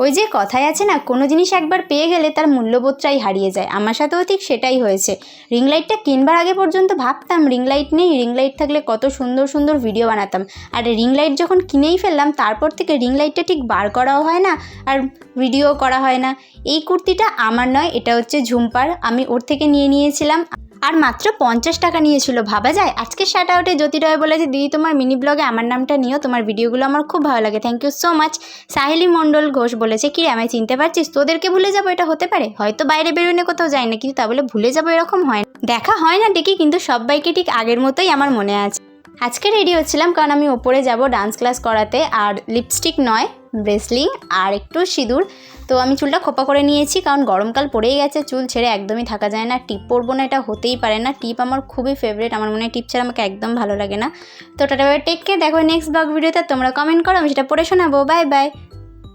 ওই যে কথায় আছে না, কোনো জিনিস একবার পেয়ে গেলে তার মূল্যবোধটাই হারিয়ে যায়। আমার সাথেও ঠিক সেটাই হয়েছে। রিং লাইটটা কিনবার আগে পর্যন্ত ভাবতাম রিং লাইট নেই, রিং লাইট থাকলে কত সুন্দর সুন্দর ভিডিও বানাতাম। আর রিং লাইট যখন কিনেই ফেললাম তারপর থেকে রিং লাইটটা ঠিক বার করাও হয় না আর ভিডিও করা হয় না। এই কুর্তিটা আমার নয়, এটা হচ্ছে ঝুম্পার। আমি ওর থেকে নিয়েছিলাম আর মাত্র 50 টাকা নিয়েছিল, ভাবা যায়। আজকে শার্ট আউটে জ্যোতি রয় বলেছে, দিদি তোমার মিনি ব্লগে আমার নামটা নিও, তোমার ভিডিওগুলো আমার খুব ভালো লাগে, thank you so much. Saheli Mondal Ghosh বলেছে, কি রে আমায় চিনতে পারছিস? তোদেরকে ভুলে যাবো এটা হতে পারে? হয়তো বাইরে বেরোনে কোথাও যায় না, কিন্তু তা বলে ভুলে যাবো এরকম হয় না। দেখা হয় না ঠিকই, কিন্তু সবাইকে ঠিক আগের মতোই আমার মনে আছে। আজকে রেডি হচ্ছিলাম কারণ আমি ওপরে যাব ডান্স ক্লাস করাতে, আর লিপস্টিক নয়, ব্রেসলিং আর একটু সিঁদুর। তো আমি চুলটা খোপা করে নিয়েছি কারণ গরমকাল পড়েই গেছে, চুল ছেড়ে একদমই থাকা যায় না। টিপ পরবো না এটা হতেই পারে না, টিপ আমার খুবই ফেভারিট, আমার মনে হয় টিপ ছাড়া আমাকে একদম ভালো লাগে না। তো টাটা, টেক কেয়ার, দেখো নেক্সট ব্লগ ভিডিওতে। তোমরা কমেন্ট করো, আমি সেটা পড়ে শোনাবো। Bye bye.